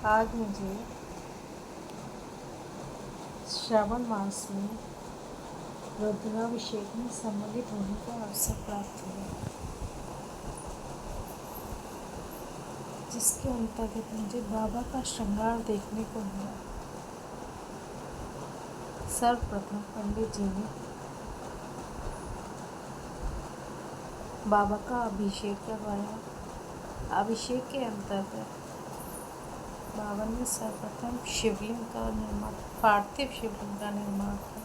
आज मुझे श्रावण मास में रुद्राभिषेक में सम्मिलित होने का अवसर प्राप्त हुआ, जिसके अंतर्गत मुझे बाबा का श्रृंगार देखने को मिला। सर्वप्रथम पंडित जी ने बाबा का अभिषेक करवाया। अभिषेक के अंतर्गत बाबा ने सर्वप्रथम शिवलिंग का निर्माण, पार्थिव शिवलिंग का निर्माण किया।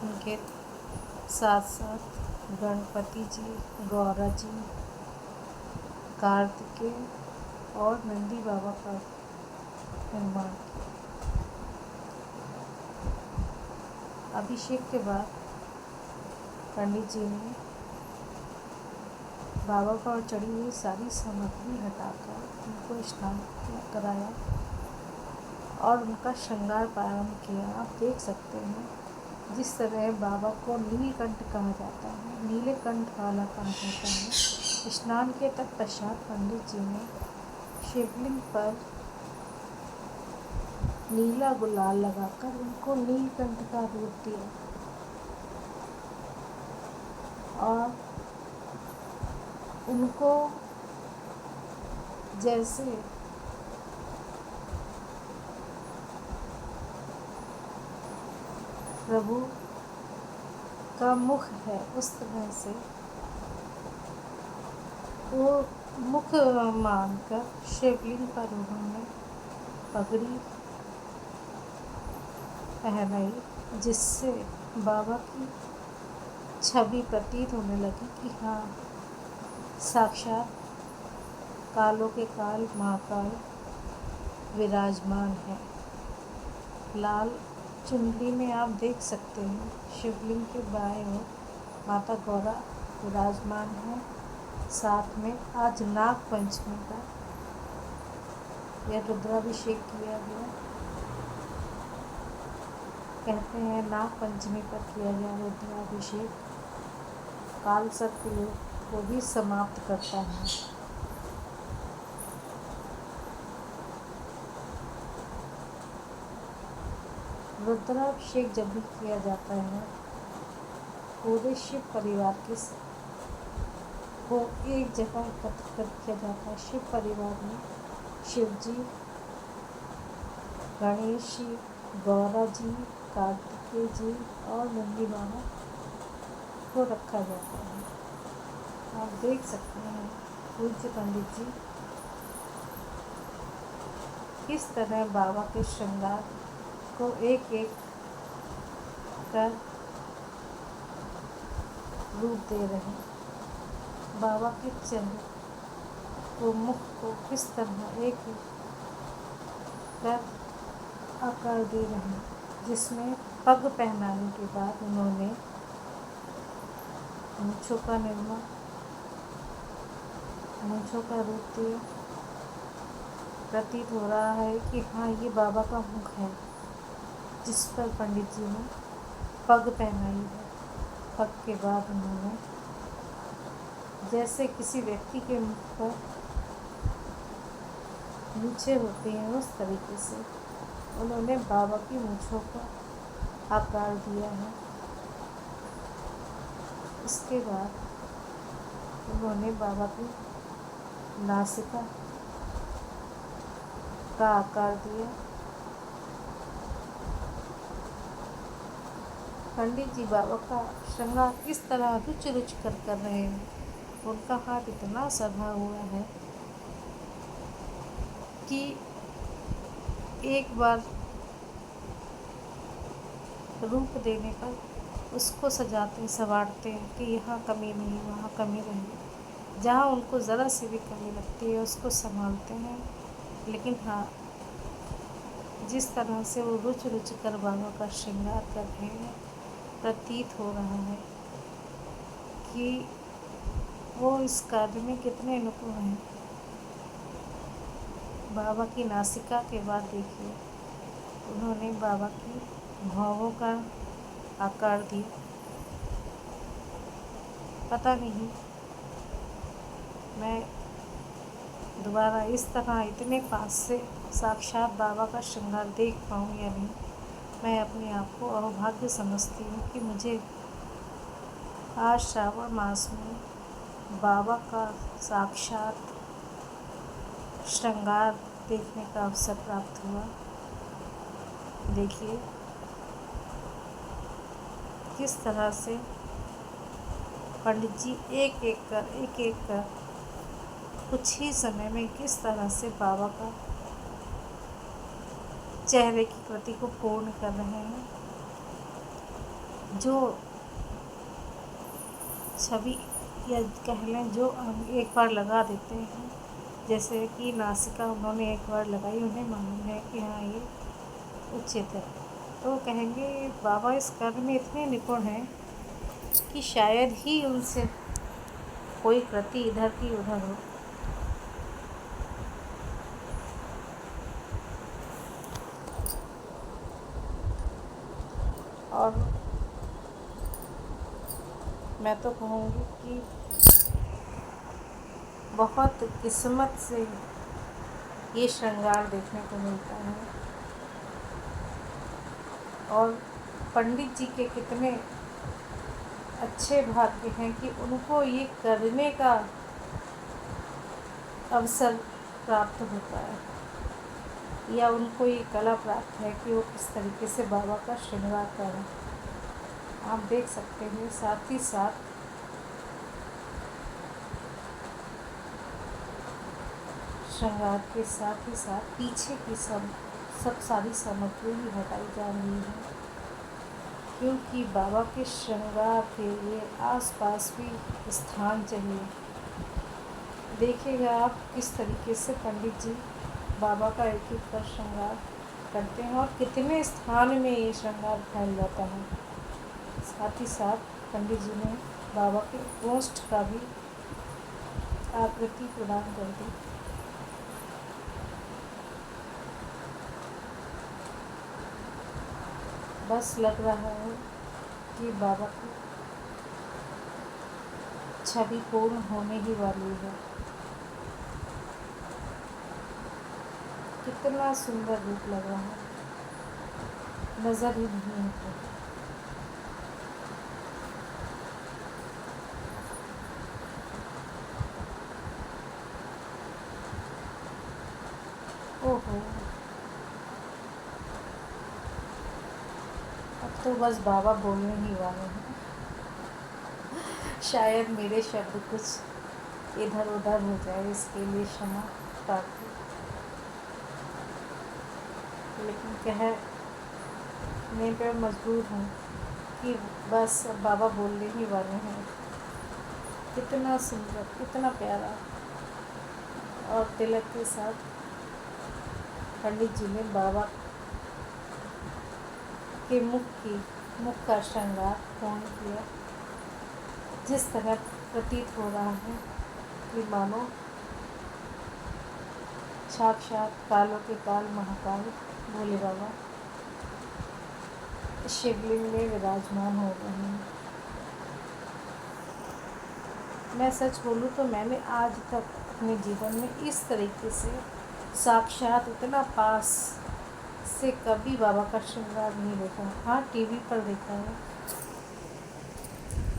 उनके साथ साथ गणपति जी, गौरा जी, कार्तिकेय और नंदी बाबा का निर्माण किया। अभिषेक के बाद पंडित जी ने बाबा पर चढ़ी हुई सारी सामग्री हटाकर उनको स्नान कराया और उनका श्रृंगार प्रारंभ किया। आप देख सकते हैं जिस तरह बाबा को नीलकंठ कहा जाता है, नीले कंठ वाला कहा जाता है। स्नान के तत्पश्चात पंडित जी ने शिवलिंग पर नीला गुलाल लगाकर उनको नीलकंठ का रूप दिया और उनको जैसे प्रभु का मुख है उस तरह से वो मुख मानकर शिवलिंग पर उन्होंने पगड़ी पहनाई, जिससे बाबा की छवि प्रतीत होने लगी कि हाँ, साक्षात कालों के काल महाकाल विराजमान है। लाल चुनरी में आप देख सकते हैं शिवलिंग के बाएं ओर माता गौरा विराजमान है। साथ में आज नाग पंचमी का यह रुद्राभिषेक किया गया। कहते हैं नाग पंचमी पर किया गया रुद्राभिषेक काल सर्प योग को भी समाप्त करता है। रुद्राभिषेक जब भी किया जाता है पूरे शिव परिवार को एक जगह एकत्र कर किया जाता है। शिव परिवार में शिव जी, गणेश जी, गौरा जी, कार्तिकेय जी और नंदी बाबा को रखा जाता है। आप देख सकते हैं पूज्य पंडित जी किस तरह बाबा के श्रृंगार को एक एक कर रूप दे रहे हैं। बाबा के चेहरे को, मुख को किस तरह एक एक कर आकार दे रहे हैं, जिसमें पग पहनाने के बाद उन्होंने मूँछों का निर्माण, मूँछों का रूप दिया। प्रतीत हो रहा है कि हाँ, ये बाबा का मुख है जिस पर पंडित जी ने पग पहनाई है। पग के बाद उन्होंने जैसे किसी व्यक्ति के मुख पर मूँछें होती हैं उस तरीके से उन्होंने बाबा की मूँछों का आकार दिया है। इसके बाद उन्होंने बाबा की नासिका का आकार दिया। पंडित जी बाबा का श्रृंगार किस तरह रुच कर रहे हैं। उनका हाथ इतना सधा हुआ है कि एक बार रूप देने पर उसको सजाते संवारते हैं कि यहाँ कमी नहीं, वहाँ कमी नहीं। जहाँ उनको ज़रा सी भी कमी लगती है उसको संभालते हैं। लेकिन हाँ, जिस तरह से वो रुच कर बाबा का श्रृंगार कर रहे हैं, प्रतीत हो रहा है कि वो इस कार्य में कितने निपुण हैं। बाबा की नासिका के बाद देखिए उन्होंने बाबा की भौहों का आकार दिया। पता नहीं, मैं दोबारा इस तरह इतने पास से साक्षात बाबा का श्रृंगार देख पाऊँ या नहीं, मैं अपने आप को अहोभाग्य समझती हूँ कि मुझे आज श्रावण मास में बाबा का साक्षात श्रृंगार देखने का अवसर प्राप्त हुआ। देखिए किस तरह से पंडित जी एक एक कर कुछ ही समय में किस तरह से बाबा का चेहरे की कृति को पूर्ण कर रहे हैं। जो छवि या कह लें जो हम एक बार लगा देते हैं, जैसे कि नासिका उन्होंने एक बार लगाई, उन्हें मालूम है कि हाँ ये उचित है, तो कहेंगे बाबा इस कार्य में इतने निपुण हैं कि शायद ही उनसे कोई कृति इधर की उधर हो। और मैं तो कहूँगी कि बहुत किस्मत से ये श्रृंगार देखने को मिलता है। और पंडित जी के कितने अच्छे भाग्य हैं कि उनको ये करने का अवसर प्राप्त होता है, या उनको ये कला प्राप्त है कि वो किस तरीके से बाबा का श्रृंगार करें। आप देख सकते हैं साथ ही साथ श्रृंगार के साथ ही साथ पीछे की सब सारी सामग्री भी हटाई जा रही है, क्योंकि बाबा के श्रृंगार के लिए आसपास भी स्थान चाहिए। देखिएगा आप किस तरीके से पंडित जी बाबा का एक एक कर श्रृंगार करते हैं और कितने स्थान में ये श्रृंगार फैल जाता है। साथ ही साथ पंडित जी ने बाबा के गोष्ठ का भी आकृति प्रदान कर दी। बस लग रहा है कि बाबा की छवि पूर्ण होने ही वाली है। कितना सुंदर रूप लग रहा है, नज़र ही नहीं आता। ओहो, अब तो बस बाबा बोलने ही वाले हैं। शायद मेरे शब्द कुछ इधर उधर हो जाए, इसके लिए क्षमा प्रार्थी, लेकिन कहने पर मजबूर हूँ कि बस अब बाबा बोलने ही वाले हैं। कितना सुंदर, कितना प्यारा। और तिलक के साथ पंडित जी ने बाबा के मुख का श्रृंगार पूर्ण किया। जिस तरह प्रतीत हो रहा है कि मानो साक्षात कालों के काल महाकाल भोले बाबा शिवलिंग में विराजमान हो गए हैं। मैं सच बोलूँ तो मैंने आज तक अपने जीवन में इस तरीके से साक्षात इतना पास से कभी बाबा का श्रृंगार नहीं देखा। हाँ, टीवी पर देखा है,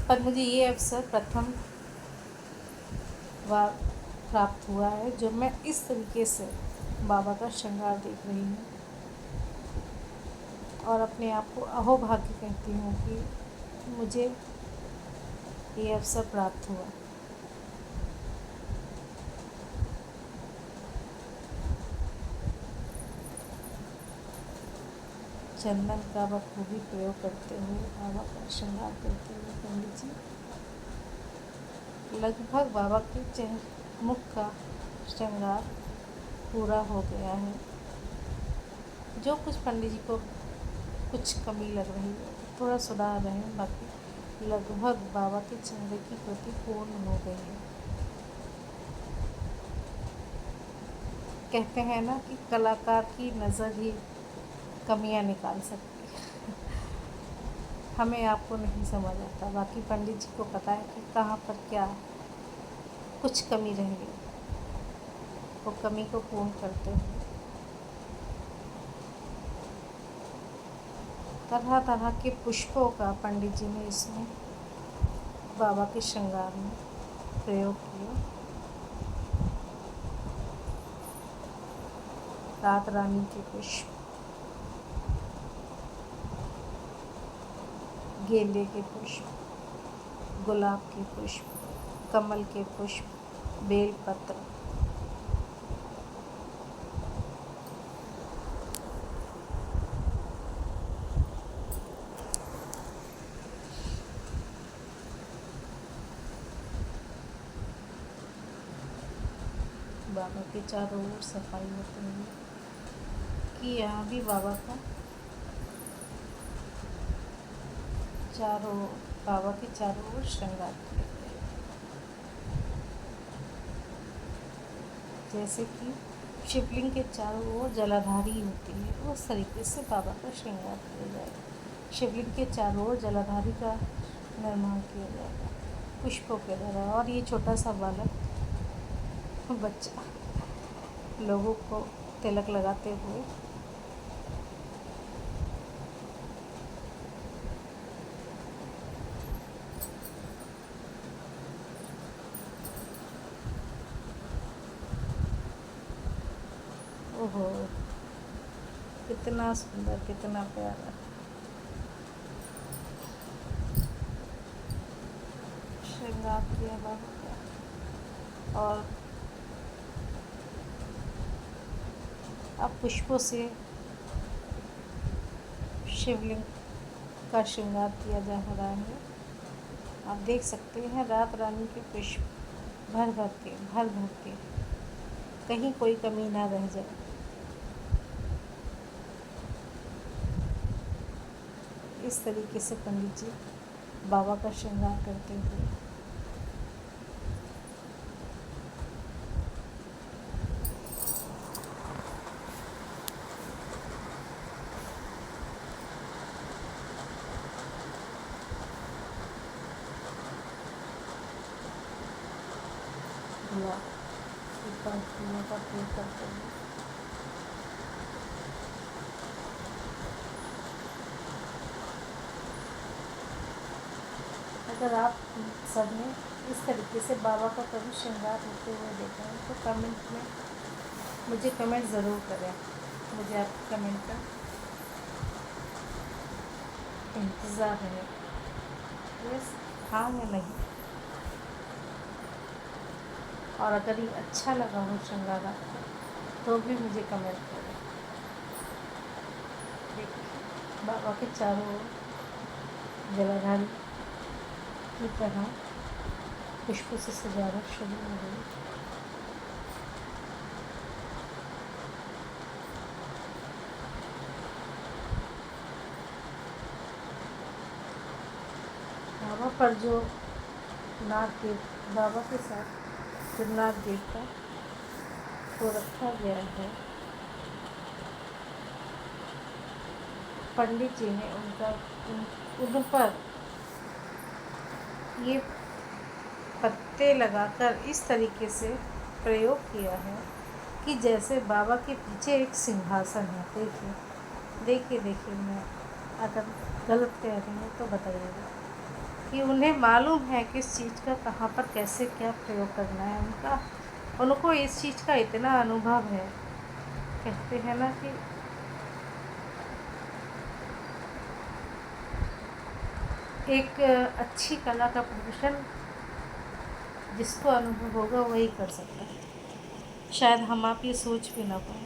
पर मुझे ये अवसर प्रथम बार प्राप्त हुआ है जो मैं इस तरीके से बाबा का श्रृंगार देख रही हूँ। और अपने आप को अहोभाग्य कहती हूँ कि मुझे ये अवसर प्राप्त हुआ। चंदन का बखूबी प्रयोग करते हुए बाबा का श्रृंगार करते हुए पंडित जी लगभग बाबा के मुख का श्रृंगार पूरा हो गया है। जो कुछ पंडित जी को कुछ कमी लग रही है थोड़ा सुधार रहे हैं, बाकी लगभग बाबा के चेहरे की कृति पूर्ण हो गई है। कहते हैं ना कि कलाकार की नज़र ही कमियां निकाल सकती है। हमें आपको नहीं समझ आता, बाकी पंडित जी को पता है कि कहाँ पर क्या कुछ कमी रह गई। वो कमी को पूर्ण करते हुए तरह तरह के पुष्पों का पंडित जी ने इसमें बाबा के श्रृंगार में प्रयोग किया। रात रानी के पुष्प, गेंदे के पुष्प, गुलाब के पुष्प, कमल के पुष्प, बेलपत्र, बाबा के चारों ओर सफाई होती है कि यहाँ भी बाबा का बाबा के चारों ओर श्रृंगार किया गया। जैसे कि शिवलिंग के चारों ओर जलाधारी होती है, उस तरीके से बाबा का श्रृंगार किया जाएगा। शिवलिंग के चारों ओर जलाधारी का निर्माण किया जाएगा पुष्पों के द्वारा। और ये छोटा सा बालक बच्चा लोगों को तिलक लगाते हुए ओहो, कितना सुंदर, कितना प्यारा श्रृंगार किया बाबा का। और अब पुष्पों से शिवलिंग का श्रृंगार किया जा रहा है। आप देख सकते हैं रात रानी के पुष्प भर भर के, कहीं कोई कमी ना रह जाए। इस तरीके से पंडित जी बाबा का श्रृंगार करते हुए फूलों का प्रयोग करते हैं। अगर आप सब ने इस तरीके से बाबा का कभी श्रृंगार होते हुए देखा है तो कमेंट में मुझे कमेंट ज़रूर करें। मुझे आपके कमेंट का इंतज़ार है। यस, हाँ या नहीं। और अगर ये अच्छा लगा हो श्रृंगार आपको तो भी मुझे कमेंट करें। देखिए बाबा के चारों ओर जलाधारी की तरह पुष्पों से सजावट शुरू हो गई। बाबा पर जो बाबा के साथ नाग देवता को रखा गया है, पंडित जी ने उन पर ये पत्ते लगाकर इस तरीके से प्रयोग किया है कि जैसे बाबा के पीछे एक सिंहासन है। देखिए मैं अगर गलत कह रही हूँ तो बताइएगा कि उन्हें मालूम है कि इस चीज़ का कहाँ पर कैसे क्या प्रयोग करना है। उनको इस चीज़ का इतना अनुभव है। कहते हैं ना कि एक अच्छी कला का प्रदर्शन जिसको अनुभव होगा वही कर सकता है। शायद हम आप ये सोच भी ना पाए।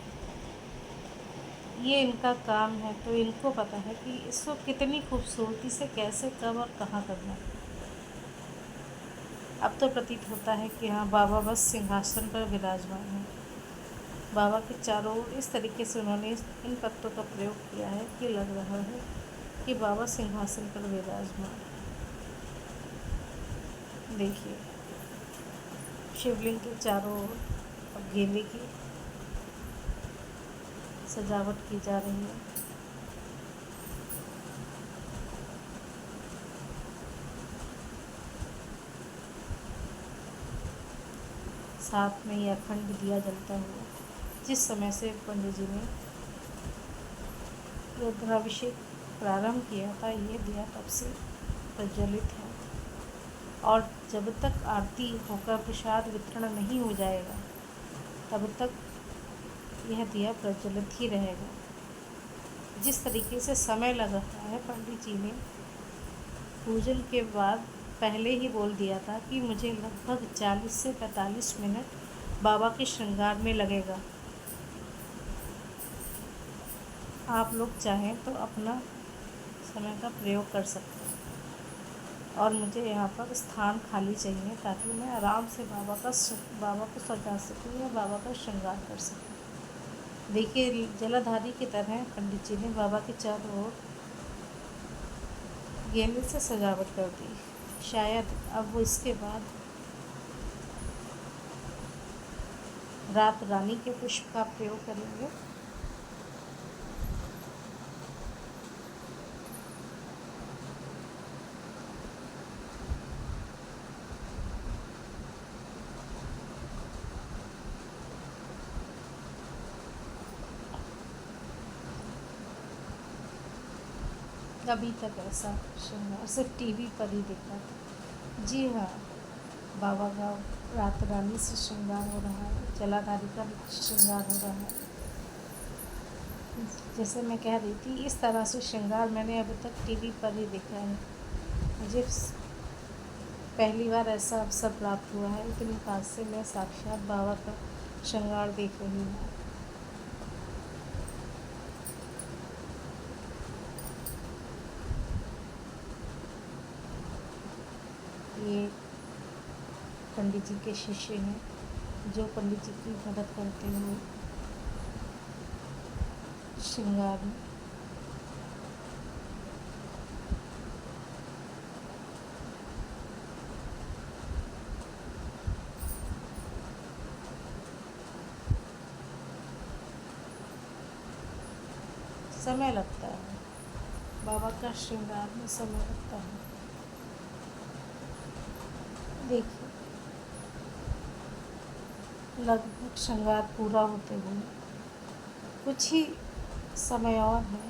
ये इनका काम है तो इनको पता है कि इसको कितनी खूबसूरती से कैसे कब और कहाँ करना है। अब तो प्रतीत होता है कि हाँ बाबा बस सिंहासन पर विराजमान है। बाबा के चारों ओर इस तरीके से उन्होंने इन पत्तों का प्रयोग किया है कि लग रहा है कि बाबा सिंहासन पर विराजमान। देखिए शिवलिंग के चारों ओर अब गेंदे की सजावट की जा रही है। साथ में ही अखंड दिया जलता हुआ। जिस समय से पंडित जी ने रुद्राभिषेक प्रारंभ किया था, ये दिया तब से प्रज्वलित है, और जब तक आरती होकर प्रसाद वितरण नहीं हो जाएगा तब तक यह दिया प्रज्वलित ही रहेगा। जिस तरीके से समय लग रहा है, पंडित जी ने पूजन के बाद पहले ही बोल दिया था कि मुझे लगभग 40 से 45 मिनट बाबा के श्रृंगार में लगेगा। आप लोग चाहें तो अपना समय का प्रयोग कर सकते हैं, और मुझे यहाँ पर स्थान खाली चाहिए ताकि मैं आराम से बाबा को सजा सकूँ या बाबा का श्रृंगार कर सकूँ। देखिए, जलाधारी की तरह पंडित जी ने बाबा के चारों ओर गेंदे से सजावट कर दी। शायद अब वो इसके बाद रात रानी के पुष्प का प्रयोग करेंगे। अभी तक ऐसा श्रृंगार सिर्फ टीवी पर ही देखा था। जी हाँ, बाबा का रात रानी से श्रृंगार हो रहा है, जलाधारी का श्रृंगार हो रहा है। जैसे मैं कह रही थी, इस तरह से श्रृंगार मैंने अभी तक टीवी पर ही देखा है। मुझे पहली बार ऐसा अवसर प्राप्त हुआ है, इतनी पास से मैं साक्षात बाबा का श्रृंगार देख रही हूँ। ये पंडित जी के शिष्य हैं जो पंडित जी की मदद करते हुए श्रृंगार में समय लगता है। बाबा का श्रृंगार में समय लगता है। देखिए, लगभग श्रृंगार पूरा होते हुए कुछ ही समय और है,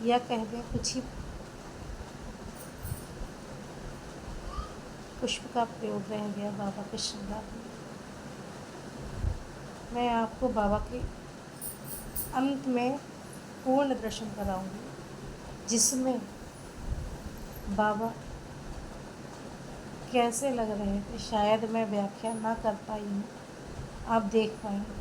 या कह दें कुछ ही पुष्प का प्रयोग रह गया बाबा के श्रृंगार में। मैं आपको बाबा के अंत में पूर्ण दर्शन कराऊंगी, जिसमें बाबा कैसे लग रहे थे शायद मैं व्याख्या ना कर पाई हूँ, आप देख पाएंगे।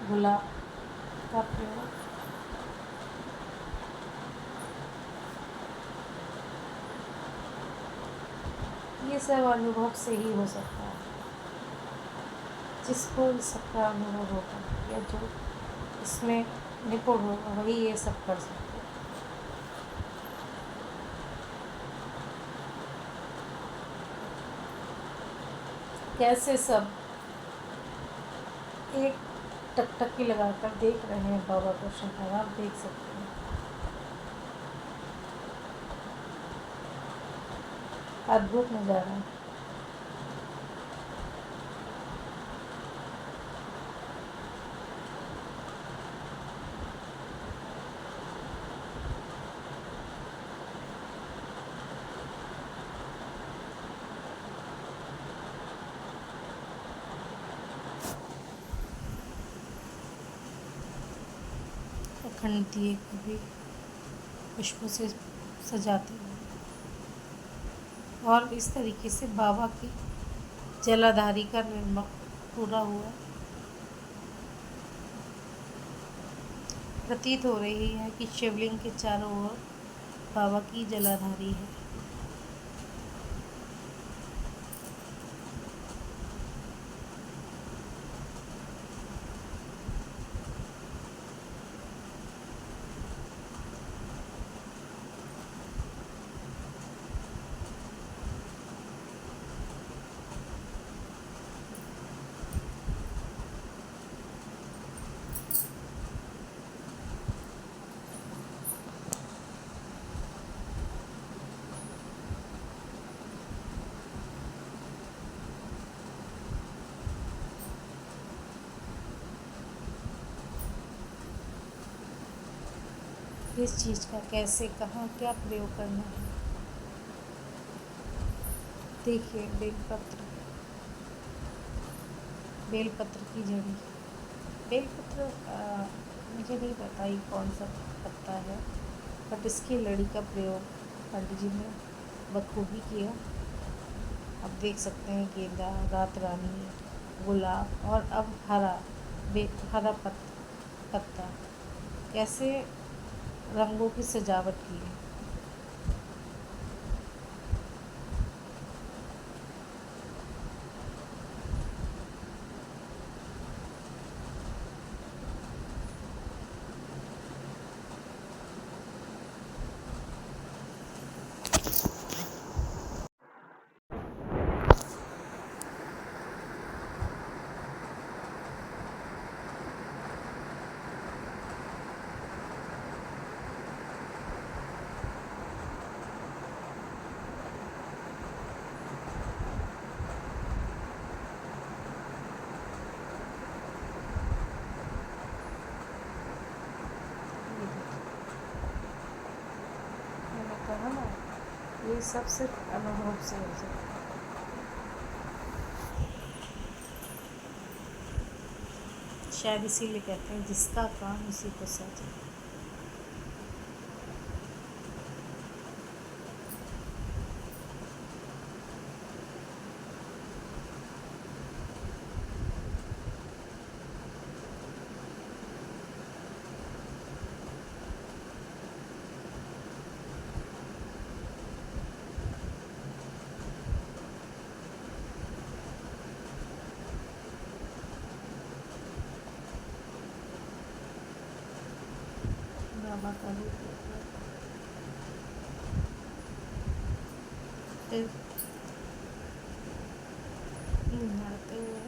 गुलाब का प्रयोग ये सब अनुभव से ही हो सकता है। जिसको इस सबका अनुभव होगा या जो इसमें निपुण होगा वही ये सब कर सकता है। कैसे सब एक टकटकी लगाकर देख रहे हैं बाबा का श्रृंगार, आप देख सकते हैं। अद्भुत नज़ारा है। अखंड दिए को भी पुष्पों से सजाते हैं, और इस तरीके से बाबा की जलाधारी का निर्माण पूरा हुआ। प्रतीत हो रही है कि शिवलिंग के चारों ओर बाबा की जलाधारी है। किस चीज़ का कैसे कहाँ क्या प्रयोग करना है। देखिए बेलपत्र की जड़ी। बेलपत्र मुझे नहीं पता ये कौन सा पत्ता है, बट इसकी लड़ी का प्रयोग पंडित जी ने बखूबी किया। अब देख सकते हैं गेंदा, रात रानी, गुलाब और अब हरा पत्ता कैसे रंगों की सजावट की है। मैंने कहा ना, ये सब सिर्फ अनुभव से हो सकता है। शायद इसीलिए कहते हैं जिसका काम उसी को सजे। बाबा का भी फिर नहाते हुए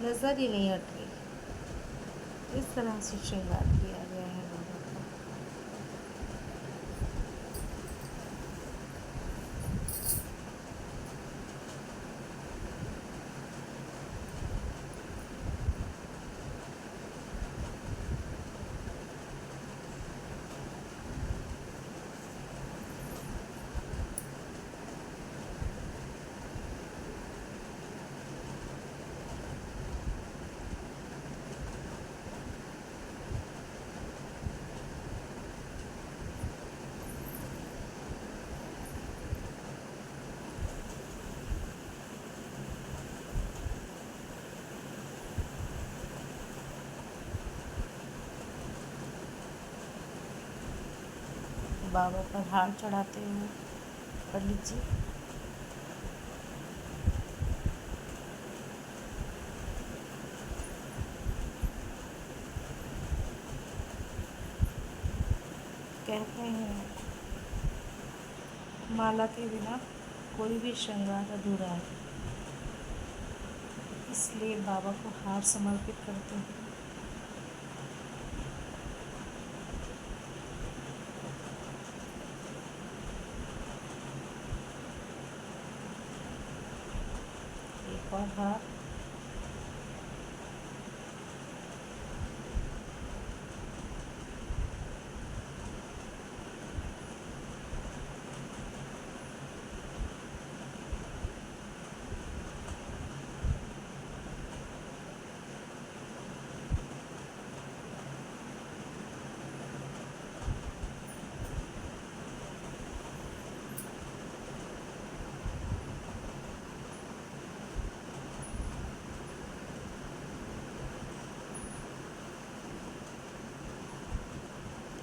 नज़र ही नहीं हट रही। इस तरह से श्रृंगार किया गया है बाबा का। बाबा पर हार चढ़ाते हुए पंडित जी कहते हैं, माला के बिना कोई भी श्रृंगार अधूरा है, इसलिए बाबा को हार समर्पित करते हैं। एक और हार।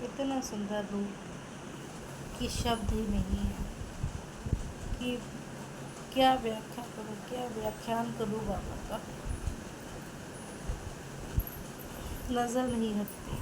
इतना सुंदर रूप कि शब्द ही नहीं है कि क्या व्याख्या करूँ, क्या व्याख्यान करूँ बाबा का। नज़र नहीं हटती।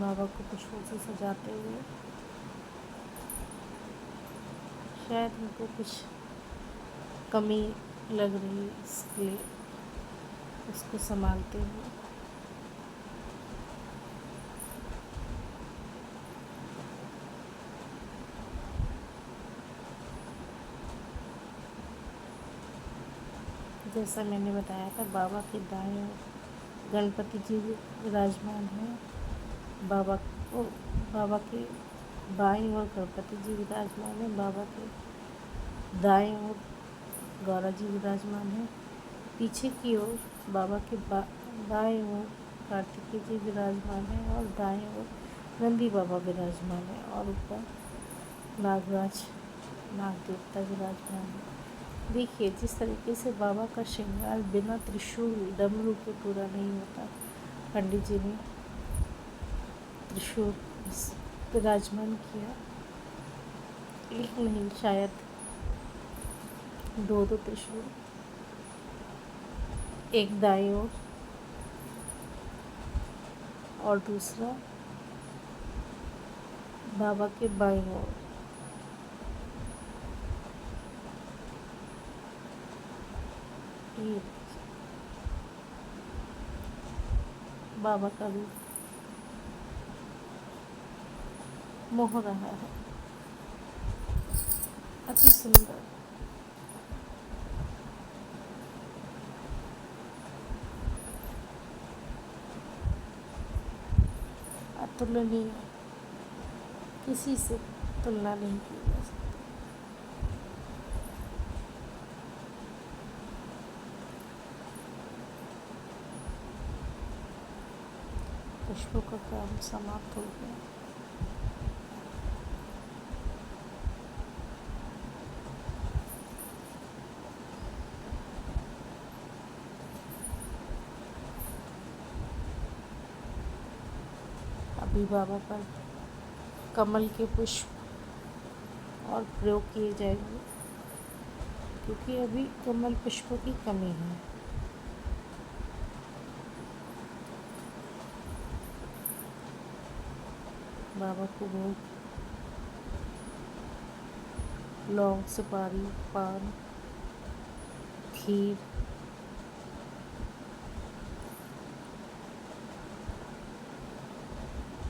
बाबा को पुष्पों से सजाते हुए। शायद उनको कुछ कमी लग रही है, इसलिए उसको संभालते हुए। जैसा मैंने बताया था, बाबा के दाएं ओर गणपति जी विराजमान हैं। बाबा के बाईं ओर गणपति जी विराजमान हैं। बाबा के दाएं ओर गौरा जी विराजमान हैं। पीछे की ओर बाबा के बाएं ओर कार्तिकेय जी विराजमान हैं और दाएं ओर नंदी बाबा विराजमान हैं और ऊपर नागराज नाग देवता विराजमान है। देखिए जिस तरीके से बाबा का श्रृंगार बिना त्रिशूल डमरू के पूरा नहीं होता। पंडित जी ने त्रिशूल विराजमान किया, एक नहीं शायद दो त्रिशूल, एक दाईं ओर और दूसरा बाबा के बाईं ओर। ये बाबा का रूप मोह रहा है, अति सुंदर। अतुलनीय, किसी से तुलना नहीं की जा सकती। पुष्पों का काम समाप्त हो गया। अभी बाबा पर कमल के पुष्प और प्रयोग किए जाएंगे, क्योंकि अभी कमल पुष्पों की कमी है। बाबा को भोग लौंग, सुपारी, पान, खीर,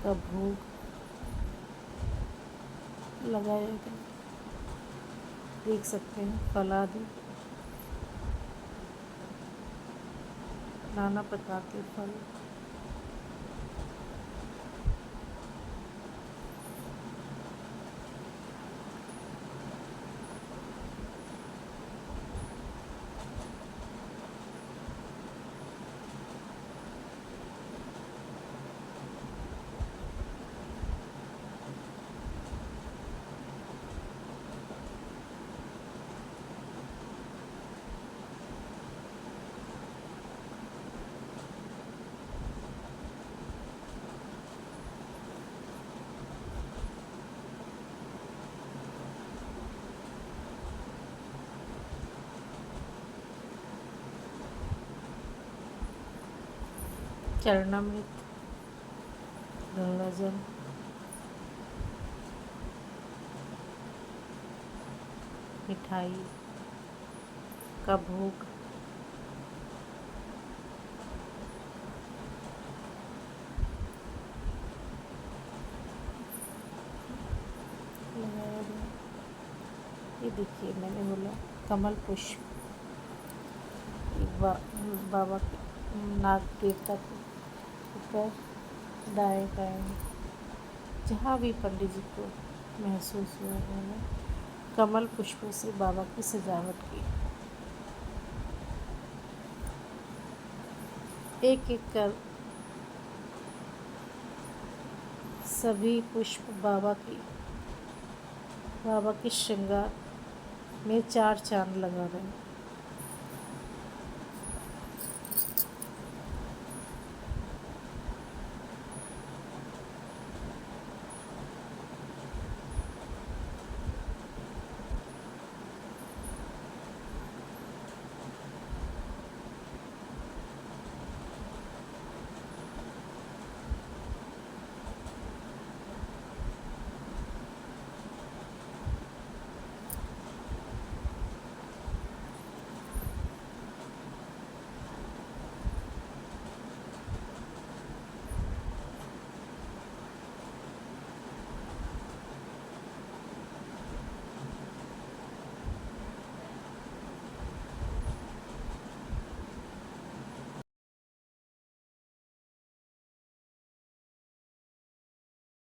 का भोग लगाया गया। देख सकते हैं फल आदि, नाना प्रकार के फल। चरणामृत, गंगाजल, मिठाई का भोग लगाया गया। ये देखिए मैंने बोला कमल पुष्प, एक बाबा के नाग देवता के ऊपर दाएं बाएं जहाँ भी पंडित जी को महसूस हुआ उन्होंने कमल पुष्पों से बाबा की सजावट की। एक एक कर सभी पुष्प बाबा के श्रृंगार में चार चांद लगा रहे हैं।